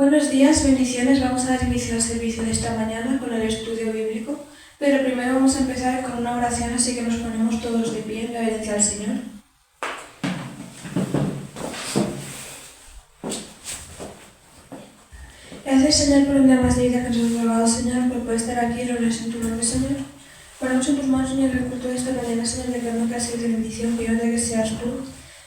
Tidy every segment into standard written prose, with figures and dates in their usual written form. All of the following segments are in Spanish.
Buenos días, bendiciones. Vamos a dar inicio al servicio de esta mañana con el estudio bíblico, pero primero vamos a empezar con una oración, así que nos ponemos todos de pie en reverencia al Señor. Gracias, Señor, por el día más de vida que nos has regalado, Señor, por poder estar aquí reunidos en tu nombre, Señor. Ponemos en tus manos, Señor, el culto de esta mañana, Señor, declarando que ha sido de bendición, que yo de que seas tú,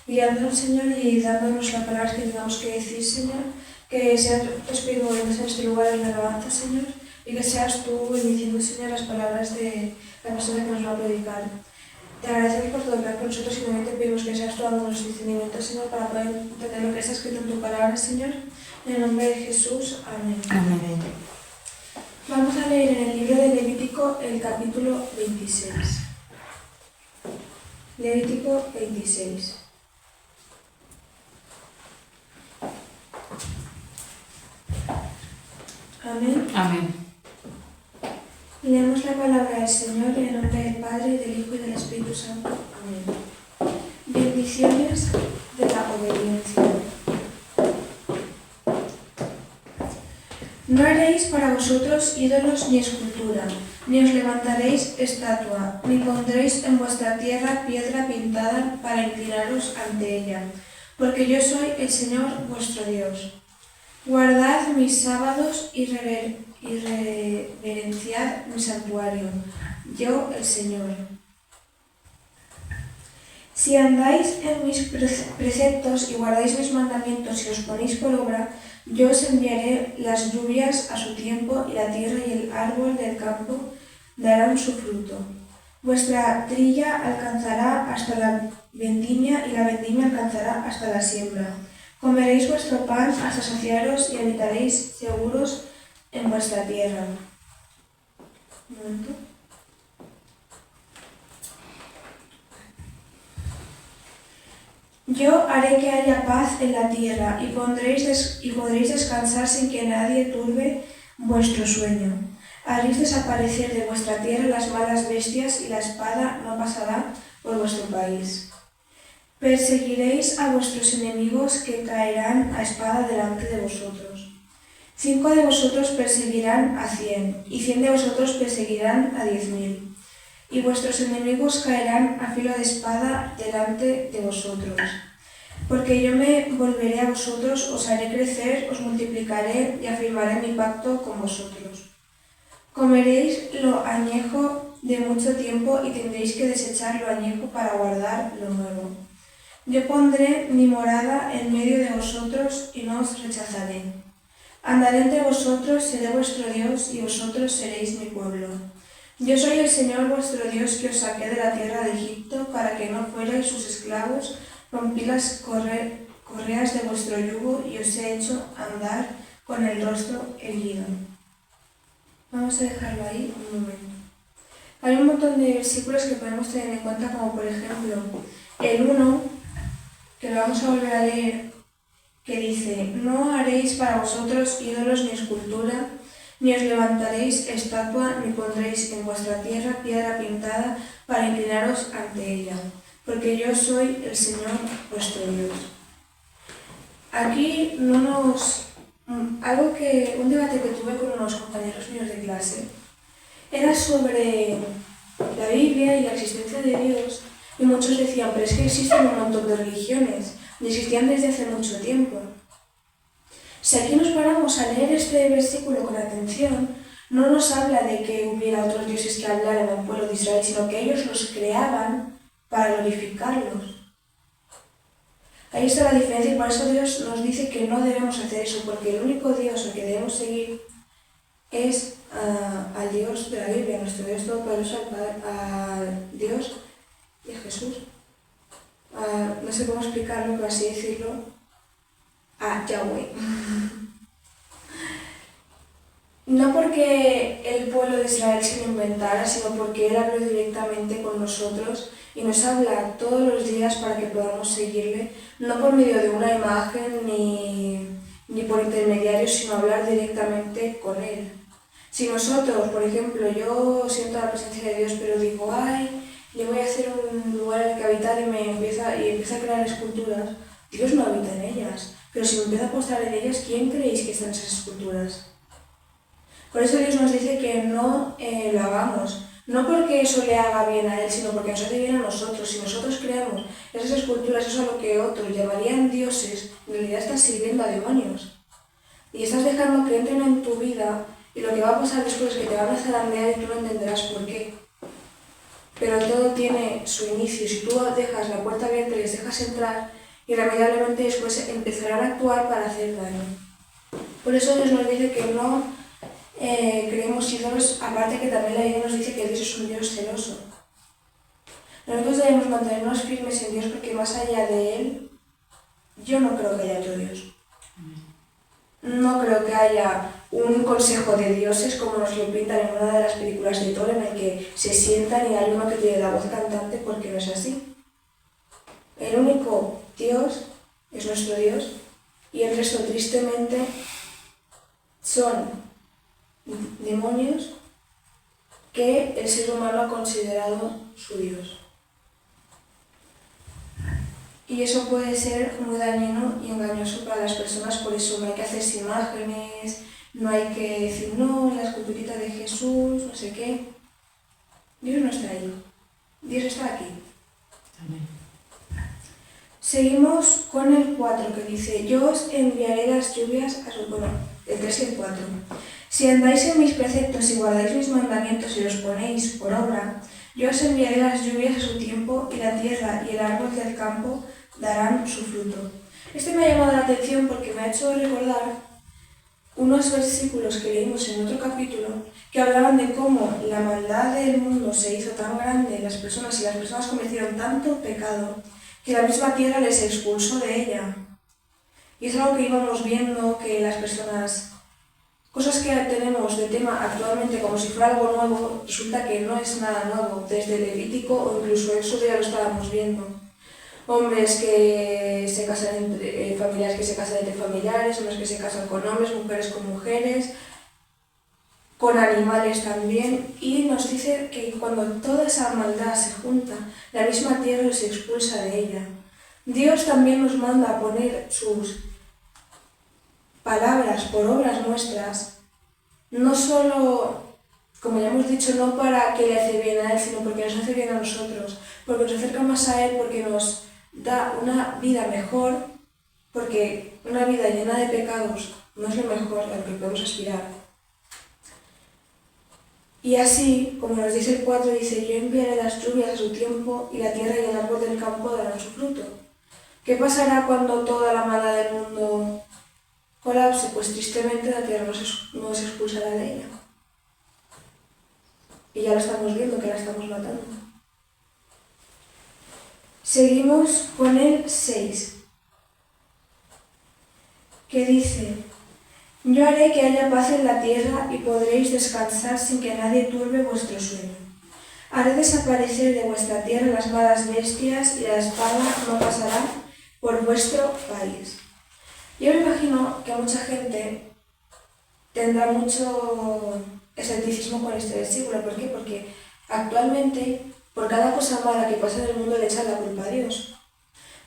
guiándonos, Señor, y dándonos la palabra que tengamos que decir, Señor. Que seas tu Espíritu en este lugar en la alabanza, Señor, y que seas tú bendiciendo, Señor, las palabras de la persona que nos va a predicar. Te agradecemos por todo hablar con nosotros y también te pedimos que seas tú dándonos discernimiento, Señor, para poder entender lo que está escrito en tu palabra, Señor. En el nombre de Jesús. Amén. Amén. Vamos a leer en el libro de Levítico el capítulo 26. Levítico 26. Amén. Amén. Leemos la palabra del Señor en el nombre del Padre, del Hijo y del Espíritu Santo. Amén. Bendiciones de la obediencia. No haréis para vosotros ídolos ni escultura, ni os levantaréis estatua, ni pondréis en vuestra tierra piedra pintada para inclinaros ante ella, porque yo soy el Señor vuestro Dios. Guardad mis sábados y reverenciad mi santuario, yo el Señor. Si andáis en mis preceptos y guardáis mis mandamientos y los ponéis por obra, yo os enviaré las lluvias a su tiempo y la tierra y el árbol del campo darán su fruto. Vuestra trilla alcanzará hasta la vendimia y la vendimia alcanzará hasta la siembra. Comeréis vuestro pan hasta saciaros y habitaréis seguros en vuestra tierra. Un momento. Yo haré que haya paz en la tierra y podréis descansar sin que nadie turbe vuestro sueño. Haréis desaparecer de vuestra tierra las malas bestias y la espada no pasará por vuestro país. Perseguiréis a vuestros enemigos que caerán a espada delante de vosotros. 5 de vosotros perseguirán a 100, y 100 de vosotros perseguirán a 10.000. Y vuestros enemigos caerán a filo de espada delante de vosotros. Porque yo me volveré a vosotros, os haré crecer, os multiplicaré y afirmaré mi pacto con vosotros. Comeréis lo añejo de mucho tiempo y tendréis que desechar lo añejo para guardar lo nuevo. Yo pondré mi morada en medio de vosotros y no os rechazaré. Andaré entre vosotros, seré vuestro Dios y vosotros seréis mi pueblo. Yo soy el Señor vuestro Dios que os saqué de la tierra de Egipto para que no fuerais sus esclavos, rompí las correas de vuestro yugo y os he hecho andar con el rostro erguido. Vamos a dejarlo ahí un momento. Hay un montón de versículos que podemos tener en cuenta, como por ejemplo el 1, que lo vamos a volver a leer, que dice: no haréis para vosotros ídolos ni escultura, ni os levantaréis estatua, ni pondréis en vuestra tierra piedra pintada para inclinaros ante ella, porque yo soy el Señor vuestro Dios. Aquí un debate que tuve con unos compañeros míos de clase era sobre la Biblia y la existencia de Dios, y muchos decían: pero es que existen un montón de religiones, y existían desde hace mucho tiempo. Si aquí nos paramos a leer este versículo con atención, no nos habla de que hubiera otros dioses que hablaran al pueblo de Israel, sino que ellos los creaban para glorificarlos. Ahí está la diferencia, y por eso Dios nos dice que no debemos hacer eso, porque el único Dios al que debemos seguir es al Dios de la Biblia, nuestro Dios Todopoderoso, al Dios de Jesús. No sé cómo explicarlo, pero así decirlo, a Yahweh. No porque el pueblo de Israel se lo inventara, sino porque Él habló directamente con nosotros y nos habla todos los días para que podamos seguirle, no por medio de una imagen ni por intermediarios, sino hablar directamente con Él. Si nosotros, por ejemplo, yo siento la presencia de Dios, pero digo: ay, le voy a hacer un lugar en el que habitar y empieza a crear esculturas, Dios no habita en ellas. pero si me empiezo a apostar en ellas, ¿quién creéis que están esas esculturas? Por eso Dios nos dice que no lo hagamos, no porque eso le haga bien a Él, sino porque nos hace bien a nosotros. Si nosotros creamos esas esculturas, eso es lo que otros llamarían dioses, en realidad estás sirviendo a demonios. Y estás dejando que entren en tu vida, y lo que va a pasar después es que te van a zarandear y tú no entenderás por qué. Pero todo tiene su inicio. Si tú dejas la puerta abierta y les dejas entrar, irremediablemente después empezarán a actuar para hacer daño. Por eso Dios nos dice que no creemos ídolos, aparte que también la Biblia nos dice que Dios es un Dios celoso. Nosotros debemos mantenernos firmes en Dios porque más allá de Él, yo no creo que haya otro Dios. No creo que haya un consejo de dioses como nos lo pintan en una de las películas de Thor, en el que se sientan y hay uno que tiene la voz cantante, porque no es así. El único Dios es nuestro Dios y el resto tristemente son demonios que el ser humano ha considerado su Dios. Y eso puede ser muy dañino y engañoso para las personas, por eso no hay que hacerse imágenes, no hay que decir, no, la esculturita de Jesús, no sé qué. Dios no está ahí, Dios está aquí. Amén. Seguimos con el 4 que dice, yo os enviaré las lluvias a su... Bueno, el 3 y el 4. Si andáis en mis preceptos y guardáis mis mandamientos y los ponéis por obra, yo os enviaré las lluvias a su tiempo y la tierra y el árbol del campo darán su fruto. Este me ha llamado la atención porque me ha hecho recordar unos versículos que leímos en otro capítulo que hablaban de cómo la maldad del mundo se hizo tan grande en las personas y las personas cometieron tanto pecado que la misma tierra les expulsó de ella. Y es algo que íbamos viendo que las personas... Cosas que tenemos de tema actualmente como si fuera algo nuevo, resulta que no es nada nuevo. Desde Levítico o incluso Éxodo ya lo estábamos viendo. Hombres que se casan entre familiares que se casan entre familiares, hombres que se casan con hombres, mujeres con mujeres, con animales también. Y nos dice que cuando toda esa maldad se junta, la misma tierra se expulsa de ella. Dios también nos manda a poner sus palabras por obras nuestras, no solo, como ya hemos dicho, no para que le hace bien a Él, sino porque nos hace bien a nosotros, porque nos acerca más a Él, porque nos da una vida mejor, porque una vida llena de pecados no es lo mejor a lo que podemos aspirar. Y así, como nos dice el 4, dice, yo enviaré las lluvias a su tiempo y la tierra y el árbol del campo darán su fruto. ¿Qué pasará cuando toda la maldad del mundo colapse? Pues tristemente la tierra nos expulsará de ella. Y ya lo estamos viendo, que la estamos matando. Seguimos con el 6, que dice, yo haré que haya paz en la tierra y podréis descansar sin que nadie turbe vuestro sueño. Haré desaparecer de vuestra tierra las malas bestias y la espada no pasará por vuestro país. Yo me imagino que mucha gente tendrá mucho escepticismo con este versículo. ¿Por qué? Porque actualmente, por cada cosa mala que pasa en el mundo le echan la culpa a Dios.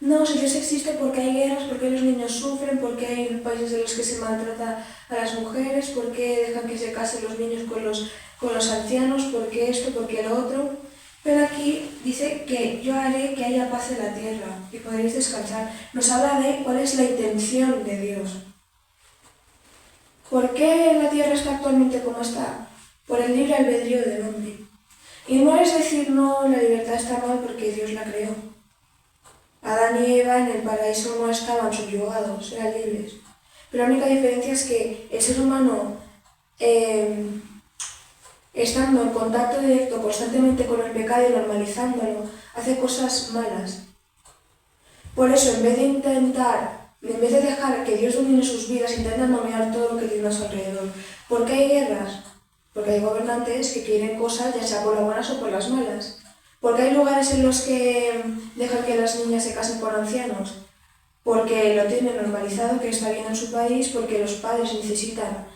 No, si Dios existe porque hay guerras, porque los niños sufren, porque hay países en los que se maltrata a las mujeres, porque dejan que se casen los niños con los ancianos, porque esto, porque lo otro. Pero aquí dice que yo haré que haya paz en la tierra y podréis descansar. Nos habla de cuál es la intención de Dios. ¿Por qué la tierra está actualmente como está? Por el libre albedrío del hombre. Y no es decir, no, la libertad está mal porque Dios la creó. Adán y Eva en el paraíso no estaban subyugados, eran libres. Pero la única diferencia es que el ser humano, estando en contacto directo constantemente con el pecado y normalizándolo, hace cosas malas. Por eso, en vez de dejar que Dios domine sus vidas, intentan dominar todo lo que tiene a su alrededor. ¿Por qué hay guerras? Porque hay gobernantes que quieren cosas, ya sea por las buenas o por las malas. ¿Por qué hay lugares en los que dejan que las niñas se casen con ancianos? Porque lo tienen normalizado, que está bien en su país, porque los padres necesitan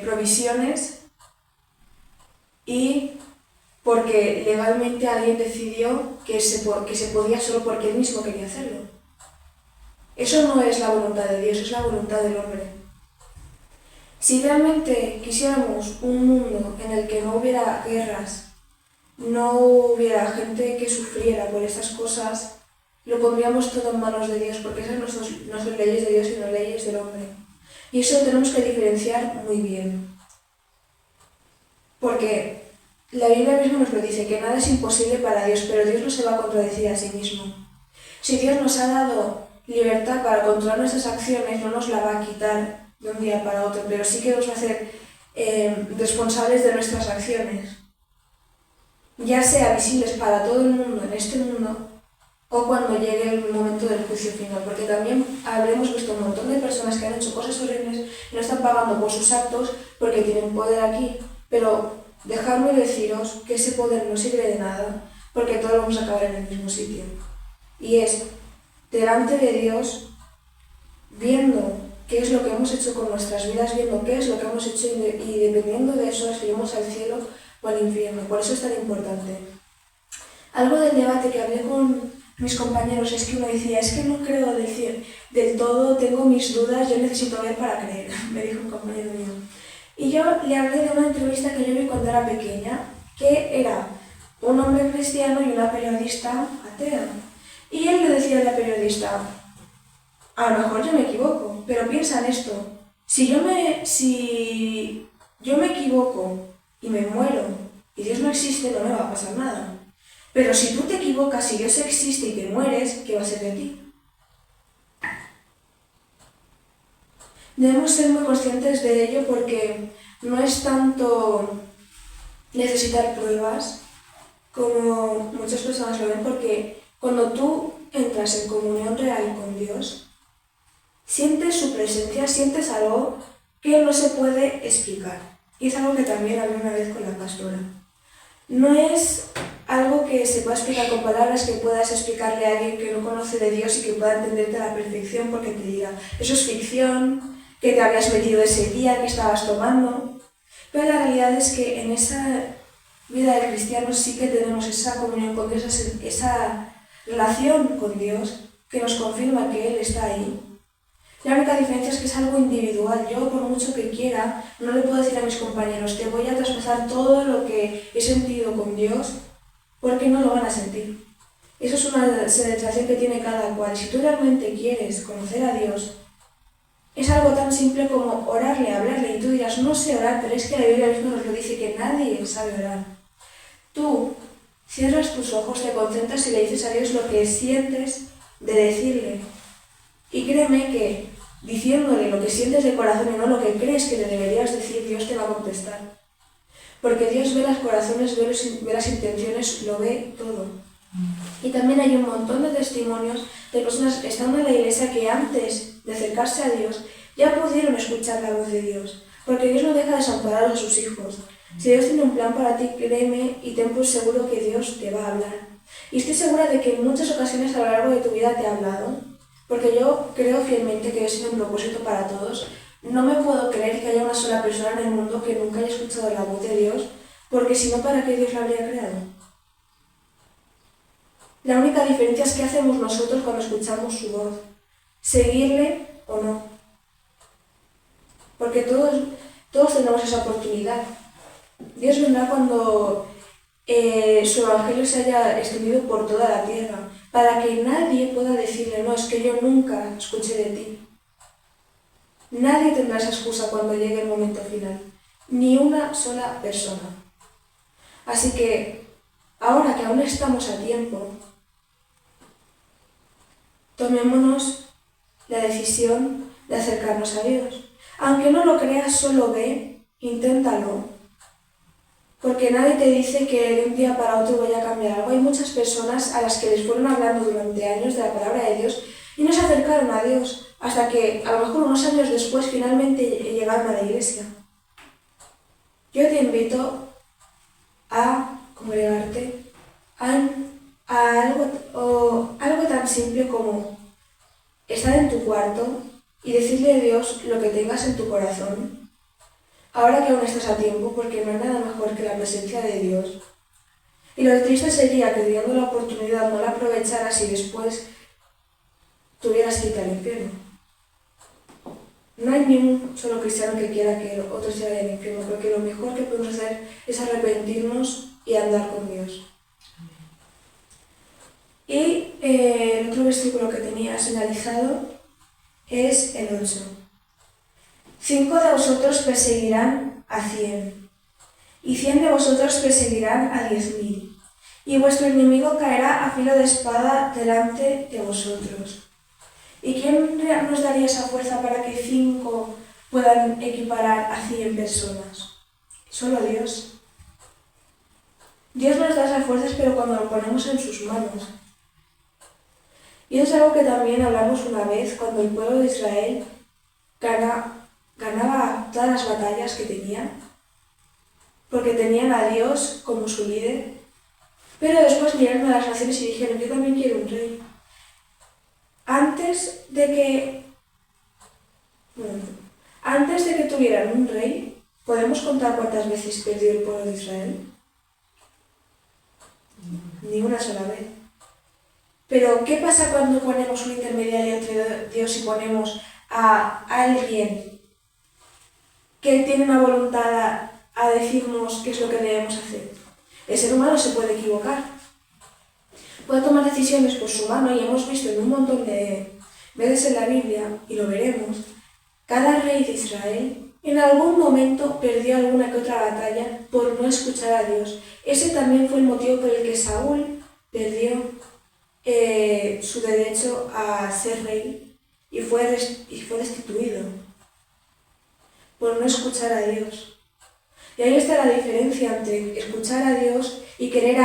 provisiones y porque legalmente alguien decidió que se podía solo porque él mismo quería hacerlo. Eso no es la voluntad de Dios, es la voluntad del hombre. Si realmente quisiéramos un mundo en el que no hubiera guerras, no hubiera gente que sufriera por estas cosas, lo pondríamos todo en manos de Dios, porque esas no son leyes de Dios, sino leyes del hombre. Y eso lo tenemos que diferenciar muy bien. Porque la Biblia misma nos lo dice, que nada es imposible para Dios, pero Dios no se va a contradecir a sí mismo. Si Dios nos ha dado libertad para controlar nuestras acciones, no nos la va a quitar de un día para otro, pero sí que nos va a hacer responsables de nuestras acciones, ya sea visibles para todo el mundo en este mundo o cuando llegue el momento del juicio final, porque también habremos visto un montón de personas que han hecho cosas horribles y no están pagando por sus actos porque tienen poder aquí, pero dejadme deciros que ese poder no sirve de nada porque todos vamos a acabar en el mismo sitio, y es delante de Dios, viendo qué es lo que hemos hecho con nuestras vidas, viendo qué es lo que hemos hecho y dependiendo de eso nos iremos al cielo o al infierno. Por eso es tan importante. Algo del debate que hablé con mis compañeros es que uno decía, es que no creo del todo, tengo mis dudas, yo necesito ver para creer, me dijo un compañero mío. Y yo le hablé de una entrevista que yo vi cuando era pequeña, que era un hombre cristiano y una periodista atea. Y él le decía a la periodista, a lo mejor yo me equivoco, pero piensa en esto, si yo me equivoco y me muero y Dios no existe, no me va a pasar nada. Pero si tú te equivocas y Dios existe y te mueres, ¿qué va a ser de ti? Debemos ser muy conscientes de ello porque no es tanto necesitar pruebas como muchas personas lo ven, porque cuando tú entras en comunión real con Dios, sientes su presencia, sientes algo que no se puede explicar. Y es algo que también hablé una vez con la pastora. No es algo que se pueda explicar con palabras, que puedas explicarle a alguien que no conoce de Dios y que pueda entenderte a la perfección, porque te diga, eso es ficción, que te habías metido ese día, que estabas tomando. Pero la realidad es que en esa vida de cristianos sí que tenemos esa comunión con Dios, esa relación con Dios que nos confirma que Él está ahí. La única diferencia es que es algo individual. Yo, por mucho que quiera, no le puedo decir a mis compañeros, te voy a traspasar todo lo que he sentido con Dios, porque no lo van a sentir. Eso es una sensación que tiene cada cual. Si tú realmente quieres conocer a Dios, es algo tan simple como orarle, hablarle, y tú dirás, no sé orar, pero es que la Biblia misma nos lo dice, que nadie sabe orar. Tú cierras tus ojos, te concentras y le dices a Dios lo que sientes de decirle. Y créeme que diciéndole lo que sientes de corazón y no lo que crees que le deberías decir, Dios te va a contestar. Porque Dios ve los corazones, ve las intenciones, lo ve todo. Y también hay un montón de testimonios de personas estando en la iglesia que antes de acercarse a Dios ya pudieron escuchar la voz de Dios. Porque Dios no deja de desamparar a sus hijos. Si Dios tiene un plan para ti, créeme y ten por seguro que Dios te va a hablar. Y estoy segura de que en muchas ocasiones a lo largo de tu vida te ha hablado. Porque yo creo fielmente que Dios tiene un propósito para todos. No me puedo creer que haya una sola persona en el mundo que nunca haya escuchado la voz de Dios, porque si no, ¿para qué Dios la habría creado? La única diferencia es qué hacemos nosotros cuando escuchamos su voz. ¿Seguirle o no? Porque todos tenemos esa oportunidad. Dios vendrá cuando su evangelio se haya extendido por toda la tierra, para que nadie pueda decirle, no, es que yo nunca escuché de ti. Nadie tendrá esa excusa cuando llegue el momento final, ni una sola persona. Así que, ahora que aún estamos a tiempo, tomémonos la decisión de acercarnos a Dios. Aunque no lo creas, solo ve, inténtalo. Porque nadie te dice que de un día para otro voy a cambiar algo. Hay muchas personas a las que les fueron hablando durante años de la palabra de Dios y no se acercaron a Dios, hasta que a lo mejor unos años después finalmente llegaron a la iglesia. Yo te invito a congregarte a algo tan simple como estar en tu cuarto y decirle a Dios lo que tengas en tu corazón. Ahora que aún estás a tiempo, porque no hay nada mejor que la presencia de Dios. Y lo triste sería que teniendo la oportunidad no la aprovecharas y después tuvieras que irte al infierno. No hay ni un solo cristiano que quiera que otros se vayan al infierno, porque lo mejor que podemos hacer es arrepentirnos y andar con Dios. Y el otro versículo que tenía señalizado es el 8. 5 de vosotros perseguirán a 100, y 100 de vosotros perseguirán a 10.000, y vuestro enemigo caerá a filo de espada delante de vosotros. ¿Y quién nos daría esa fuerza para que 5 puedan equiparar a 100 personas? Solo Dios. Dios nos da esas fuerzas, pero cuando lo ponemos en sus manos. Y eso es algo que también hablamos una vez, cuando el pueblo de Israel ganaba todas las batallas que tenía, porque tenían a Dios como su líder, pero después miraron a las naciones y dijeron, yo también quiero un rey. Antes de que tuvieran un rey, ¿podemos contar cuántas veces perdió el pueblo de Israel? Ni una sola vez. Pero, ¿qué pasa cuando ponemos un intermediario entre Dios y ponemos a alguien que tiene una voluntad a decirnos qué es lo que debemos hacer? El ser humano se puede equivocar. Puede tomar decisiones por su mano, y hemos visto en un montón de veces en la Biblia, y lo veremos, cada rey de Israel en algún momento perdió alguna que otra batalla por no escuchar a Dios. Ese también fue el motivo por el que Saúl perdió su derecho a ser rey y fue destituido por no escuchar a Dios. Y ahí está la diferencia entre escuchar a Dios y querer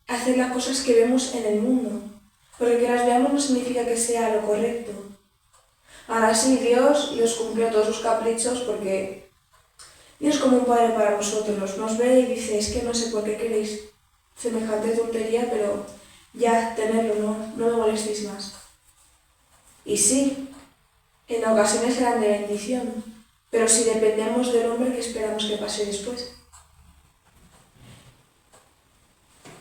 hacer las cosas que vemos en el mundo. Porque que las veamos no significa que sea lo correcto. Ahora sí, Dios los cumplió todos sus caprichos, porque Dios es como un padre para nosotros. Nos ve y dice, es que no sé por qué queréis semejante tontería, pero ya, tenerlo, no me molestéis más. Y sí, en ocasiones serán de bendición, pero si dependemos del hombre, ¿qué esperamos que pase después?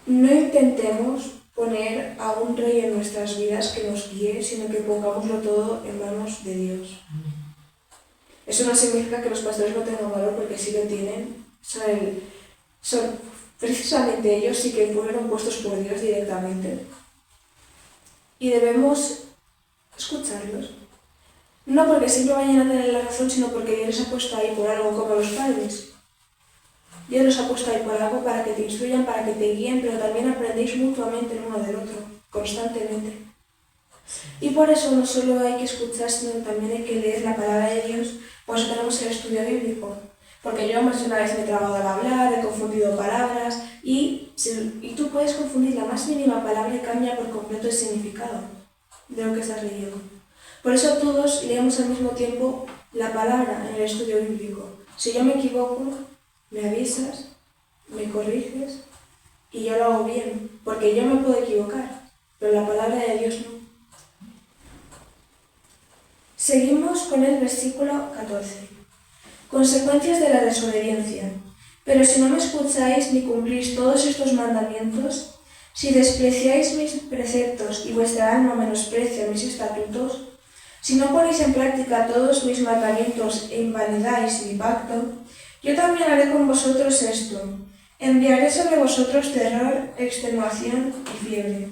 No intentemos poner a un rey en nuestras vidas que nos guíe, sino que pongámoslo todo en manos de Dios. Eso no significa que los pastores no tengan valor, porque sí lo tienen. Son precisamente ellos sí que fueron puestos por Dios directamente. Y debemos escucharlos. No porque siempre vayan a tener la razón, sino porque Dios les ha puesto ahí por algo, como los padres. Dios los ha puesto ahí por algo para que te instruyan, para que te guíen, pero también aprendéis mutuamente el uno del otro, constantemente. Y por eso no solo hay que escuchar, sino también hay que leer la palabra de Dios. Por eso tenemos el estudio bíblico. Porque yo más de una vez me he trabado al hablar, he confundido palabras, y tú puedes confundir la más mínima palabra y cambia por completo el significado de lo que estás leyendo. Por eso todos leemos al mismo tiempo la palabra en el estudio bíblico. Si yo me equivoco, me avisas, me corriges y yo lo hago bien, porque yo me puedo equivocar, pero la palabra de Dios no. Seguimos con el versículo 14. Consecuencias de la desobediencia. Pero si no me escucháis ni cumplís todos estos mandamientos, si despreciáis mis preceptos y vuestra alma menosprecia mis estatutos, si no ponéis en práctica todos mis mandamientos e invalidáis mi pacto, yo también haré con vosotros esto. Enviaré sobre vosotros terror, extenuación y fiebre,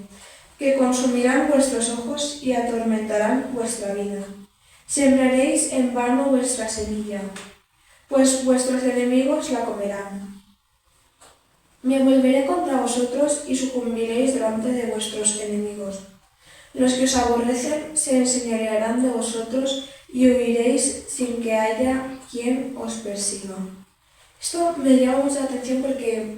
que consumirán vuestros ojos y atormentarán vuestra vida. Sembraréis en vano vuestra semilla, pues vuestros enemigos la comerán. Me volveré contra vosotros y sucumbiréis delante de vuestros enemigos. Los que os aborrecen se enseñorearán de vosotros y huiréis sin que haya quien os persiga. Esto me llama mucha atención porque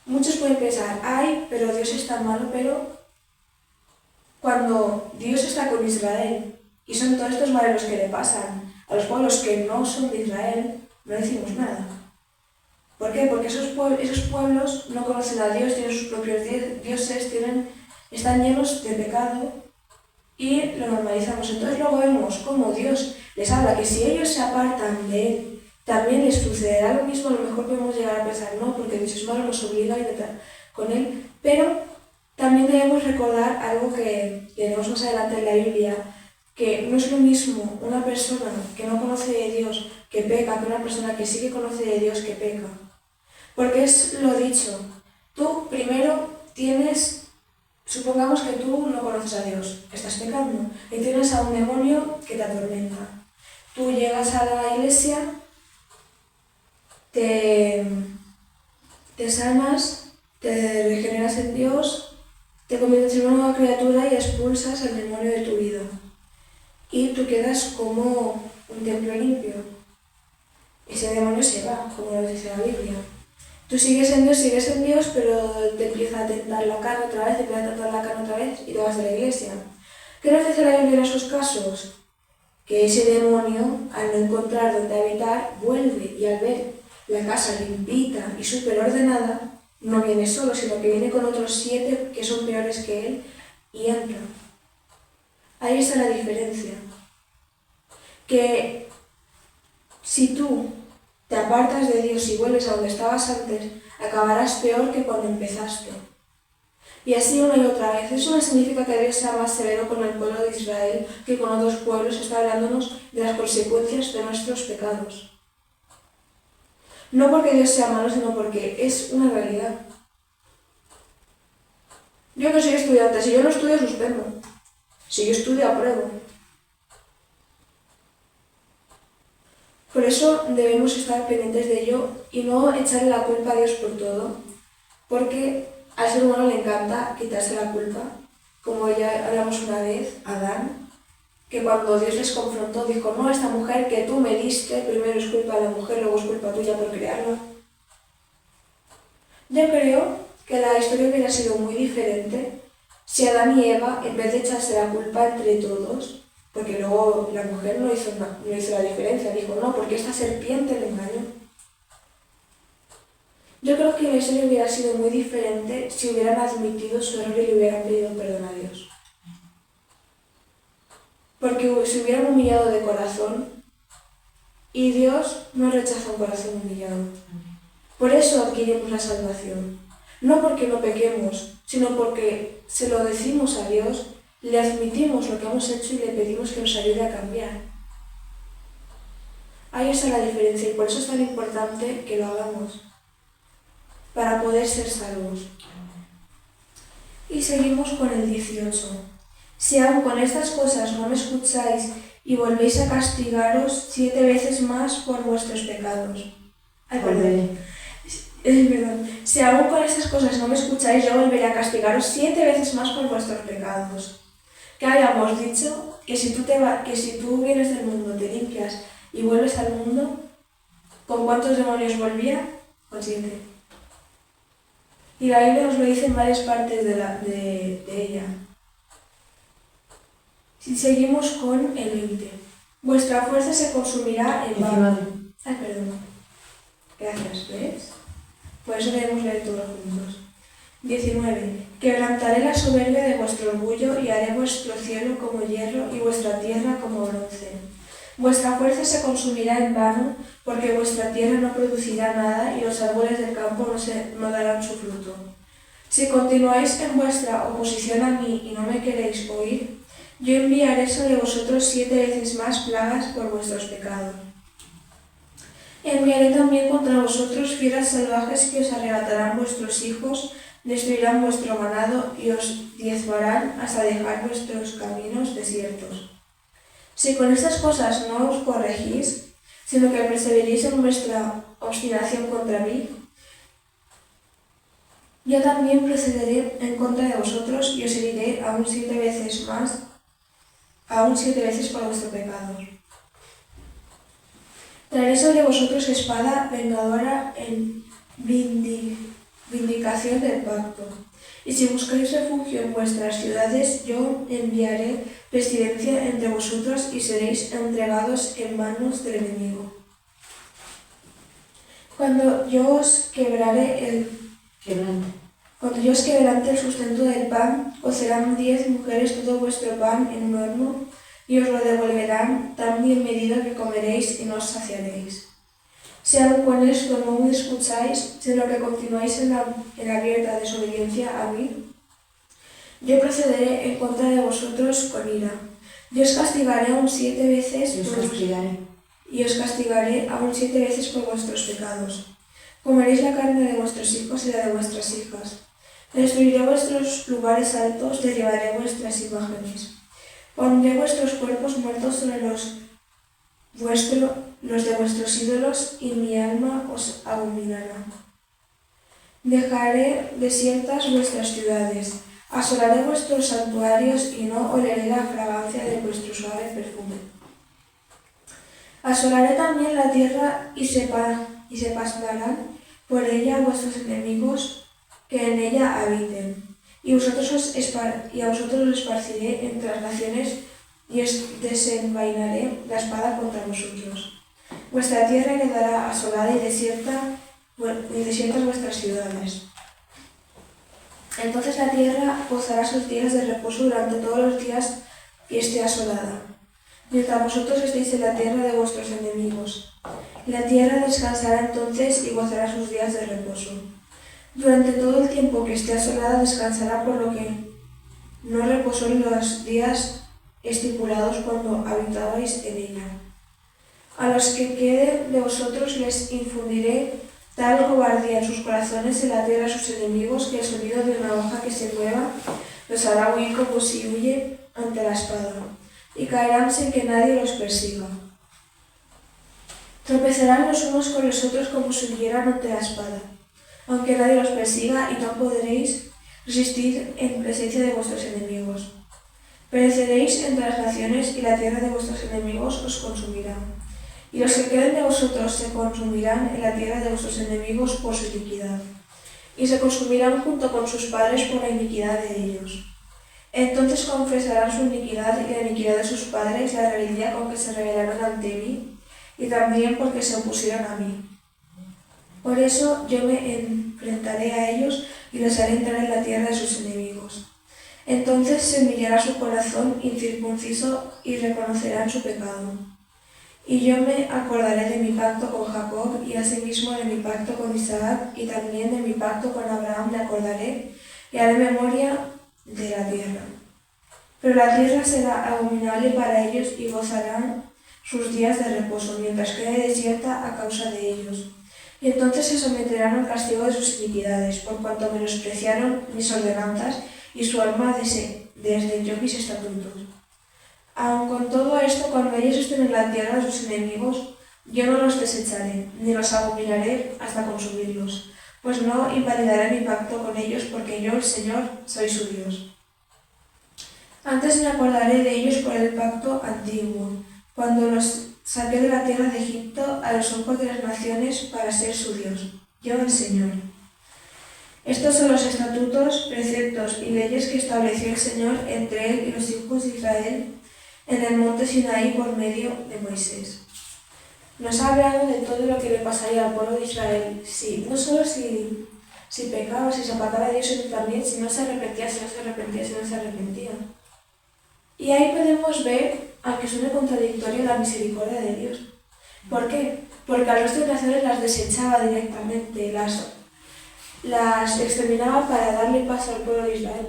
muchos pueden pensar, ay, pero Dios es tan malo, pero cuando Dios está con Israel y son todos estos males que le pasan a los pueblos que no son de Israel, no decimos nada. ¿Por qué? Porque esos pueblos no conocen a Dios, tienen sus propios dioses, están llenos de pecado y lo normalizamos. Entonces luego vemos cómo Dios les habla que si ellos se apartan de Él, también les sucederá lo mismo. A lo mejor podemos llegar a pensar, no, porque Dios es malo, nos obliga a intentar con Él, pero También debemos recordar algo que leemos más adelante en la Biblia, que no es lo mismo una persona que no conoce de Dios que peca que una persona que sí que conoce de Dios que peca. Porque es lo dicho, tú primero supongamos que tú no conoces a Dios, estás pecando, y tienes a un demonio que te atormenta. Tú llegas a la iglesia, te sanas, te regeneras en Dios, te conviertes en una nueva criatura y expulsas al demonio de tu vida. Y tú quedas como un templo limpio. Ese demonio se va, como nos dice la Biblia. Tú sigues en Dios, pero te empieza a tentar la carne otra vez, y te vas de la iglesia. ¿Qué nos dice la Biblia en esos casos? Que ese demonio, al no encontrar dónde habitar, vuelve y al ver la casa limpita y súper ordenada, no viene solo, sino que viene con otros 7 que son peores que él y entra. Ahí está la diferencia. Que si tú te apartas de Dios y vuelves a donde estabas antes, acabarás peor que cuando empezaste. Y así una y otra vez. Eso no significa que Dios sea más severo con el pueblo de Israel que con otros pueblos. Está hablándonos de las consecuencias de nuestros pecados. No porque Dios sea malo, sino porque es una realidad. Yo que soy estudiante, si yo no estudio, suspendo. Si yo estudio, apruebo. Por eso debemos estar pendientes de ello y no echarle la culpa a Dios por todo, porque al ser humano le encanta quitarse la culpa, como ya hablamos una vez, Adán, que cuando Dios les confrontó dijo, no, esta mujer que tú me diste, primero es culpa de la mujer, luego es culpa tuya por crearla. Yo creo que la historia hubiera sido muy diferente si Adán y Eva, en vez de echarse la culpa entre todos, porque luego la mujer no hizo la diferencia, dijo, no, porque esta serpiente le engañó. Yo creo que la historia hubiera sido muy diferente si hubieran admitido su error y le hubieran pedido perdón a Dios. Porque se hubieran humillado de corazón y Dios no rechaza un corazón humillado. Por eso adquirimos la salvación. No porque no pequemos, sino porque se lo decimos a Dios, le admitimos lo que hemos hecho y le pedimos que nos ayude a cambiar. Ahí está la diferencia y por eso es tan importante que lo hagamos, para poder ser salvos. Y seguimos con el 18. Si aún con estas cosas no me escucháis y volvéis a castigaros 7 veces más por vuestros pecados. Perdón. Si aún con estas cosas no me escucháis, yo volveré a castigaros 7 veces más por vuestros pecados. Que habíamos dicho que si tú vienes del mundo, te limpias y vuelves al mundo, ¿con cuántos demonios volvía? Con 7. Y la Biblia nos lo dice en varias partes de ella. Si seguimos con el 20. Vuestra fuerza se consumirá en vano. Perdón. Gracias, ¿ves? Por eso debemos leer todos juntos. 19. Quebrantaré la soberbia de vuestro orgullo y haré vuestro cielo como hierro y vuestra tierra como bronce. Vuestra fuerza se consumirá en vano, porque vuestra tierra no producirá nada y los árboles del campo no darán su fruto. Si continuáis en vuestra oposición a mí y no me queréis oír, yo enviaré sobre vosotros 7 veces más plagas por vuestros pecados. Enviaré también contra vosotros fieras salvajes que os arrebatarán vuestros hijos, destruirán vuestro ganado y os diezmarán hasta dejar vuestros caminos desiertos. Si con estas cosas no os corregís, sino que perseveréis en vuestra obstinación contra mí, yo también procederé en contra de vosotros y os heriré aún 7 veces por vuestro pecado. Traeré sobre vosotros espada vengadora en vindicación del pacto. Y si buscáis refugio en vuestras ciudades, yo enviaré pestilencia entre vosotros y seréis entregados en manos del enemigo. Cuando yo os quebrante el sustento del pan, cocerán 10 mujeres todo vuestro pan en un horno y os lo devolverán tan bien medido que comeréis y no os saciaréis. Si aún con esto no me escucháis, sino que continuáis en la abierta desobediencia a mí, Yo procederé en contra de vosotros con ira. Yo os castigaré aún 7 veces y os castigaré aún 7 veces por vuestros pecados. Comeréis la carne de vuestros hijos y la de vuestras hijas. Destruiré vuestros lugares altos, derribaré vuestras imágenes. Pondré vuestros cuerpos muertos sobre los de vuestros ídolos, y mi alma os abominará. Dejaré desiertas vuestras ciudades, asolaré vuestros santuarios y no oleré la fragancia de vuestro suave perfume. Asolaré también la tierra y se pasarán por ella vuestros enemigos que en ella habiten, y a vosotros os esparciré entre las naciones y os desenvainaré la espada contra vosotros. Vuestra tierra quedará asolada y desiertas vuestras ciudades. Entonces la tierra gozará sus días de reposo durante todos los días que esté asolada, mientras vosotros estéis en la tierra de vuestros enemigos. La tierra descansará entonces y gozará sus días de reposo. Durante todo el tiempo que esté asolada descansará, por lo que no reposó en los días estipulados cuando habitabais en ella. A los que queden de vosotros les infundiré tal cobardía en sus corazones en la tierra de sus enemigos, que el sonido de una hoja que se mueva los hará huir como si huye ante la espada, y caerán sin que nadie los persiga. Tropezarán los unos con los otros como si huyeran ante la espada, aunque nadie los persiga, y no podréis resistir en presencia de vuestros enemigos. Pereceréis entre las naciones, y la tierra de vuestros enemigos os consumirá. Y los que queden de vosotros se consumirán en la tierra de vuestros enemigos por su iniquidad, y se consumirán junto con sus padres por la iniquidad de ellos. Entonces confesarán su iniquidad y la iniquidad de sus padres, la rebeldía con que se rebelaron ante mí, y también porque se opusieron a mí. Por eso yo me enfrentaré a ellos y los haré entrar en la tierra de sus enemigos. Entonces se humillará su corazón incircunciso y reconocerán su pecado. Y yo me acordaré de mi pacto con Jacob, y asimismo de mi pacto con Isaac, y también de mi pacto con Abraham me acordaré, y haré memoria de la tierra. Pero la tierra será abominable para ellos, y gozarán sus días de reposo, mientras quede desierta a causa de ellos. Y entonces se someterán al castigo de sus iniquidades, por cuanto menospreciaron mis ordenanzas, y su alma desdeñó mis estatutos. Aun con todo esto, cuando ellos estén en la tierra de sus enemigos, yo no los desecharé, ni los abominaré hasta consumirlos, pues no invalidaré mi pacto con ellos, porque yo, el Señor, soy su Dios. Antes me acordaré de ellos por el pacto antiguo, cuando los saqué de la tierra de Egipto a los ojos de las naciones para ser su Dios, yo, el Señor. Estos son los estatutos, preceptos y leyes que estableció el Señor entre él y los hijos de Israel en el monte Sinaí por medio de Moisés. Nos ha hablado de todo lo que le pasaría al pueblo de Israel, sí, no solo si pecaba, si se apartaba de Dios, sino también si no se arrepentía, si no se arrepentía. Y ahí podemos ver, aunque suene contradictorio, la misericordia de Dios. ¿Por qué? Porque al resto de naciones las desechaba directamente, las exterminaba para darle paso al pueblo de Israel.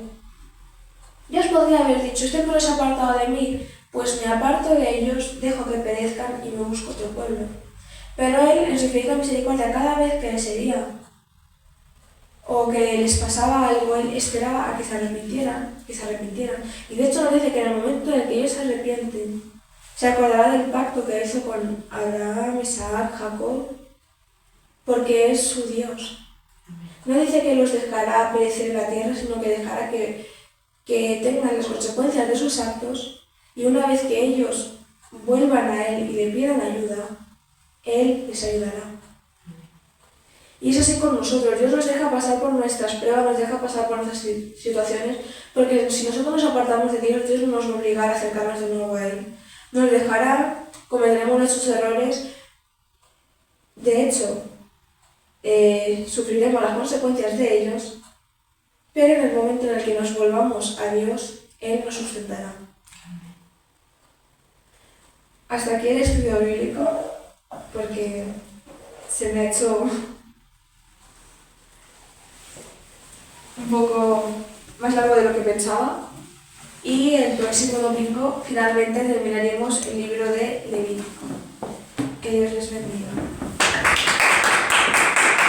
Dios podría haber dicho: este pueblo se ha apartado de mí, pues me aparto de ellos, dejo que perezcan y me busco otro pueblo. Pero Él, en su infinita misericordia, cada vez que les hería o que les pasaba algo, Él esperaba a que se arrepintieran. Y de hecho nos dice que en el momento en el que ellos se arrepienten, se acordará del pacto que hizo con Abraham, Isaac, Jacob, porque es su Dios. No dice que los dejará perecer en la tierra, sino que dejará que tengan las consecuencias de sus actos, y una vez que ellos vuelvan a Él y le pidan ayuda, Él les ayudará. Y es así con nosotros. Dios nos deja pasar por nuestras pruebas, nos deja pasar por nuestras situaciones, porque si nosotros nos apartamos de Dios, Dios no nos obligará a acercarnos de nuevo a Él. Nos dejará, cometeremos nuestros errores. De hecho, sufriremos las consecuencias de ellos, pero en el momento en el que nos volvamos a Dios, Él nos sustentará. Hasta aquí el estudio bíblico, porque se me ha hecho un poco más más largo de lo que pensaba. Y el próximo domingo finalmente terminaremos el libro de Levítico. Que Dios les bendiga.